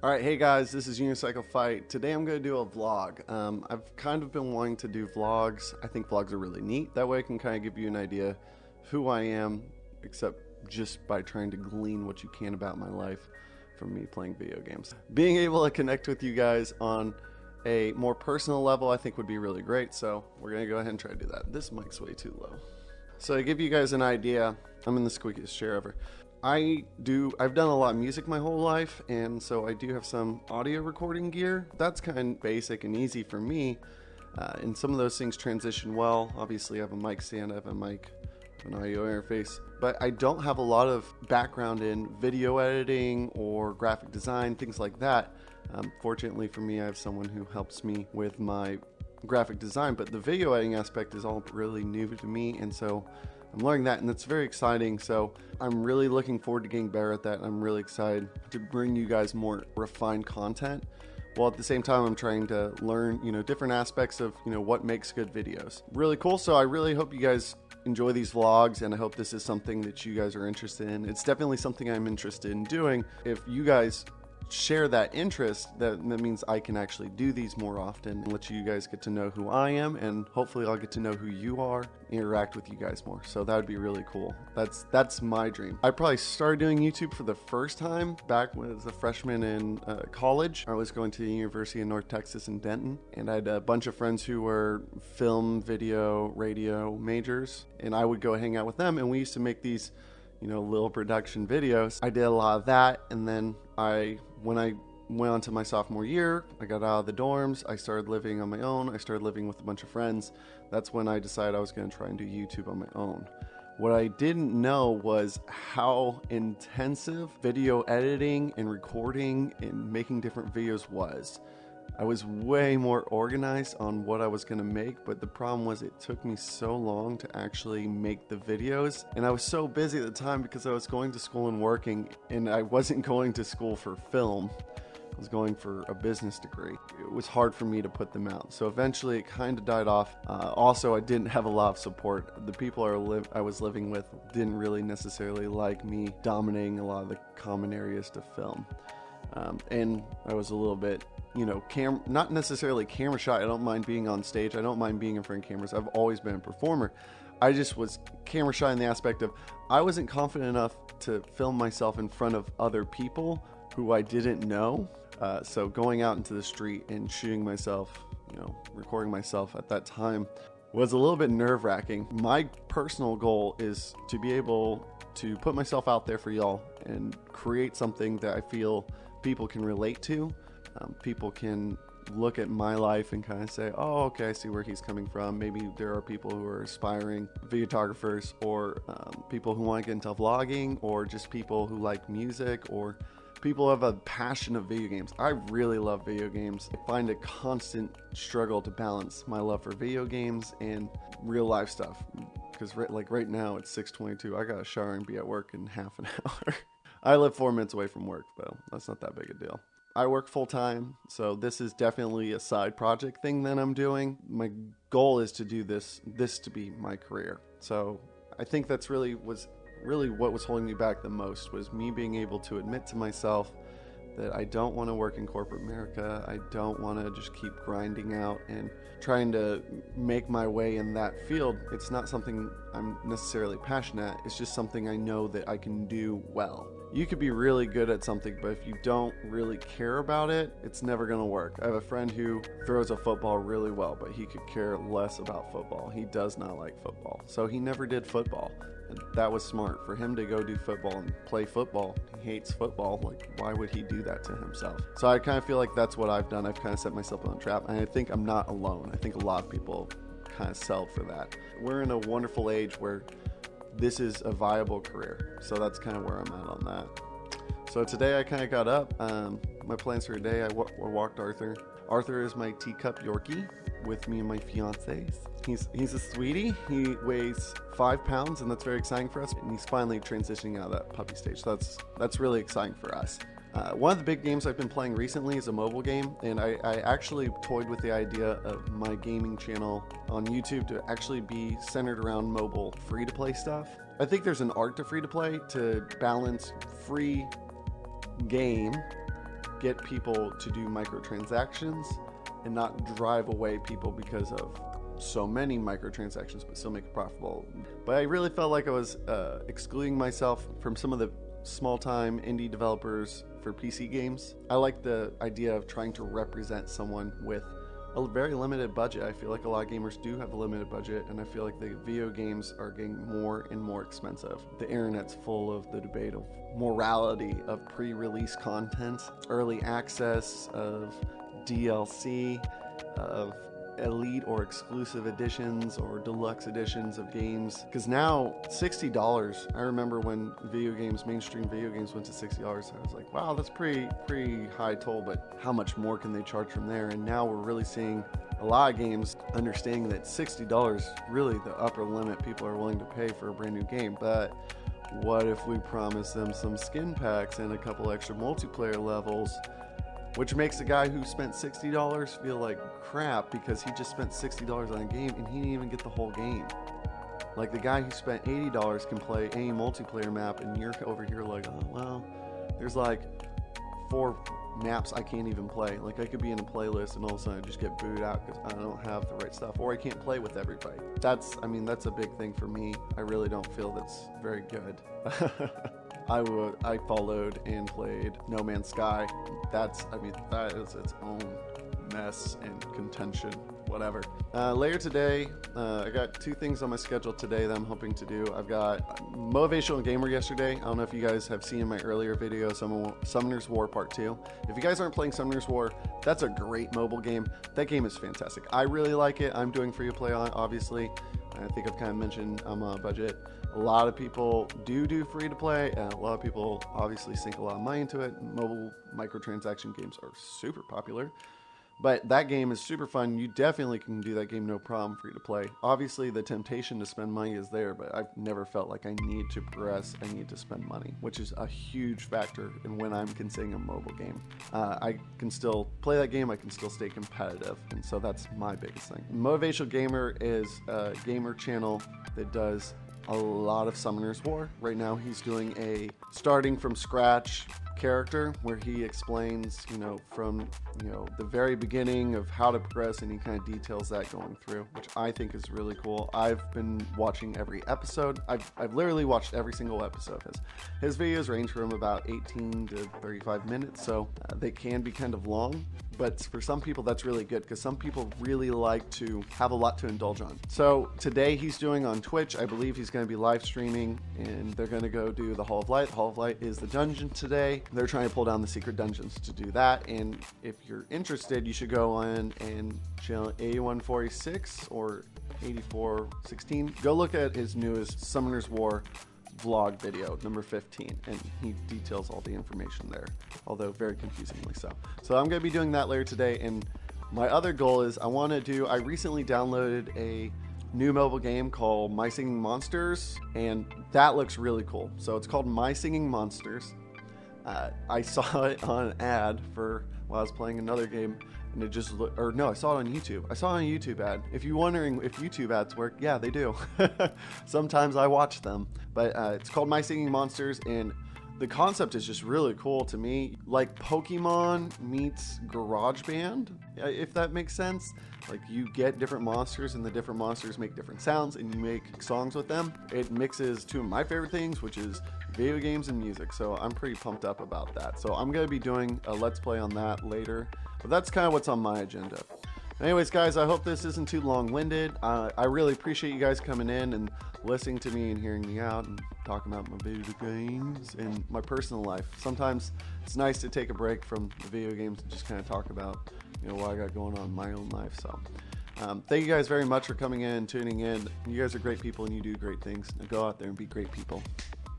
Alright, hey guys, this is Unicycle Fight. Today I'm going to do a vlog. I've kind of been wanting to do vlogs. I think vlogs are really neat. That way I can kind of give you an idea of who I am, except just by trying to glean what you can about my life from me playing video games. Being able to connect with you guys on a more personal level I think would be really great, so we're going to go ahead and try to do that. This mic's way too low. So to give you guys an idea, I'm in the squeakiest chair ever. I've done a lot of music my whole life, and so I do have some audio recording gear. That's kind of basic and easy for me, and some of those things transition well. Obviously I have a mic stand, I have a mic, an audio interface, but I don't have a lot of background in video editing or graphic design, things like that. Fortunately for me, I have someone who helps me with my graphic design, but the video editing aspect is all really new to me, and so I'm learning that, and it's very exciting. So I'm really looking forward to getting better at that. I'm really excited to bring you guys more refined content, while at the same time I'm trying to learn, different aspects of, what makes good videos. Really cool. So I really hope you guys enjoy these vlogs, and I hope this is something that you guys are interested in. It's definitely something I'm interested in doing. If you guys share that interest, that means I can actually do these more often and let you guys get to know who I am, and hopefully I'll get to know who you are, interact with you guys more. So that would be really cool. That's my dream. I probably started doing YouTube for the first time back when I was a freshman in college. I was going to the University of North Texas in Denton, and I had a bunch of friends who were film, video, radio majors, and I would go hang out with them, and we used to make these little production videos. I did a lot of that, and then when I went on to my sophomore year, I got out of the dorms, I started living on my own, I started living with a bunch of friends. That's when I decided I was going to try and do YouTube on my own. What I didn't know was how intensive video editing and recording and making different videos was. I was way more organized on what I was going to make, but the problem was it took me so long to actually make the videos, and I was so busy at the time because I was going to school and working, and I wasn't going to school for film. I was going for a business degree. It was hard for me to put them out, so eventually it kind of died off. Also, I didn't have a lot of support. The people I was living with didn't really necessarily like me dominating a lot of the common areas to film, and I was a little bit not necessarily camera shy. I don't mind being on stage. I don't mind being in front of cameras. I've always been a performer. I just was camera shy in the aspect of I wasn't confident enough to film myself in front of other people who I didn't know. So going out into the street and shooting myself, recording myself at that time was a little bit nerve-wracking. My personal goal is to be able to put myself out there for y'all and create something that I feel people can relate to. People can look at my life and kind of say, oh, okay, I see where he's coming from. Maybe there are people who are aspiring videographers, or people who want to get into vlogging, or just people who like music, or people who have a passion of video games. I really love video games. I find a constant struggle to balance my love for video games and real life stuff, because right now it's 6:22. I gotta shower and be at work in half an hour. I live 4 minutes away from work, though. That's not that big a deal. I work full time, so this is definitely a side project thing that I'm doing. My goal is to do this to be my career. So I think that's really what was holding me back the most, was me being able to admit to myself that I don't want to work in corporate America. I don't want to just keep grinding out and trying to make my way in that field. It's not something I'm necessarily passionate at. It's just something I know that I can do well. You could be really good at something, but if you don't really care about it, it's never going to work. I have a friend who throws a football really well, but he could care less about football. He does not like football, so he never did football. And that was smart for him to go do football and play football. He hates football. Like, why would he do that to himself? So I kind of feel like that's what I've done. I've kind of set myself on a trap, and I think I'm not alone. I think a lot of people kind of sell for that. We're in a wonderful age where this is a viable career. So that's kind of where I'm at on that. So today I kind of got up. My plans for today, I walked Arthur. Arthur is my teacup Yorkie with me and my fiance. He's a sweetie. He weighs 5 pounds, and that's very exciting for us. And he's finally transitioning out of that puppy stage. So that's really exciting for us. One of the big games I've been playing recently is a mobile game, and I actually toyed with the idea of my gaming channel on YouTube to actually be centered around mobile free-to-play stuff. I think there's an art to free-to-play, to balance free game get people to do microtransactions and not drive away people because of so many microtransactions, but still make it profitable. But I really felt like I was excluding myself from some of the small-time indie developers for PC games. I like the idea of trying to represent someone with a very limited budget. I feel like a lot of gamers do have a limited budget, and I feel like the video games are getting more and more expensive. The internet's full of the debate of morality of pre-release content, early access, of DLC, of elite or exclusive editions or deluxe editions of games. Because now $60, I remember when mainstream video games went to $60, I was like, wow, that's pretty high toll, but how much more can they charge from there? And now we're really seeing a lot of games understanding that $60 really the upper limit people are willing to pay for a brand new game. But what if we promise them some skin packs and a couple extra multiplayer levels, which makes the guy who spent $60 feel like crap because he just spent $60 on a game and he didn't even get the whole game. Like the guy who spent $80 can play any multiplayer map, and you're over here like, oh, well, there's like 4 maps I can't even play. Like I could be in a playlist and all of a sudden I just get booed out because I don't have the right stuff, or I can't play with everybody. That's a big thing for me. I really don't feel that's very good. I followed and played No Man's Sky. That is its own mess and contention, whatever. Later today, I got 2 things on my schedule today that I'm hoping to do. I've got Motivational Gamer yesterday. I don't know if you guys have seen my earlier video, Summoner's War Part 2. If you guys aren't playing Summoner's War, that's a great mobile game. That game is fantastic. I really like it. I'm doing free to play on it, obviously. I think I've kind of mentioned I'm on a budget. A lot of people do free to play, and a lot of people obviously sink a lot of money into it. Mobile microtransaction games are super popular, but that game is super fun. You definitely can do that game no problem free to play. Obviously the temptation to spend money is there, but I've never felt like I need to progress, I need to spend money, which is a huge factor in when I'm considering a mobile game. I can still play that game, I can still stay competitive, and so that's my biggest thing. Motivational Gamer is a gamer channel that does a lot of Summoner's War. Right now he's doing a starting from scratch character where he explains, from the very beginning of how to progress, and he kind of details that going through, which I think is really cool. I've been watching every episode. I've literally watched every single episode. His videos range from about 18 to 35 minutes, so they can be kind of long. But for some people, that's really good because some people really like to have a lot to indulge on. So today he's doing on Twitch. I believe he's going to be live streaming, and they're going to go do the Hall of Light. The Hall of Light is the dungeon today. They're trying to pull down the secret dungeons to do that. And if you're interested, you should go on and channel A146 or 8416. Go look at his newest Summoner's War vlog video, number 15, and he details all the information there, although very confusingly so. So I'm going to be doing that later today, and my other goal is I recently downloaded a new mobile game called My Singing Monsters, and that looks really cool. So it's called My Singing Monsters. I saw it on an ad while I was playing another game, and I saw it on YouTube. I saw it on a YouTube ad. If you're wondering if YouTube ads work, yeah, they do. Sometimes I watch them. But it's called My Singing Monsters, and the concept is just really cool to me. Like Pokemon meets GarageBand, if that makes sense. Like you get different monsters, and the different monsters make different sounds, and you make songs with them. It mixes 2 of my favorite things, which is video games and music. So I'm pretty pumped up about that. So I'm going to be doing a Let's Play on that later. But that's kind of what's on my agenda. Anyways, guys, I hope this isn't too long-winded. I really appreciate you guys coming in and listening to me and hearing me out and talking about my video games and my personal life. Sometimes it's nice to take a break from the video games and just kind of talk about what I got going on in my own life. So thank you guys very much for coming in and tuning in. You guys are great people and you do great things. Now go out there and be great people.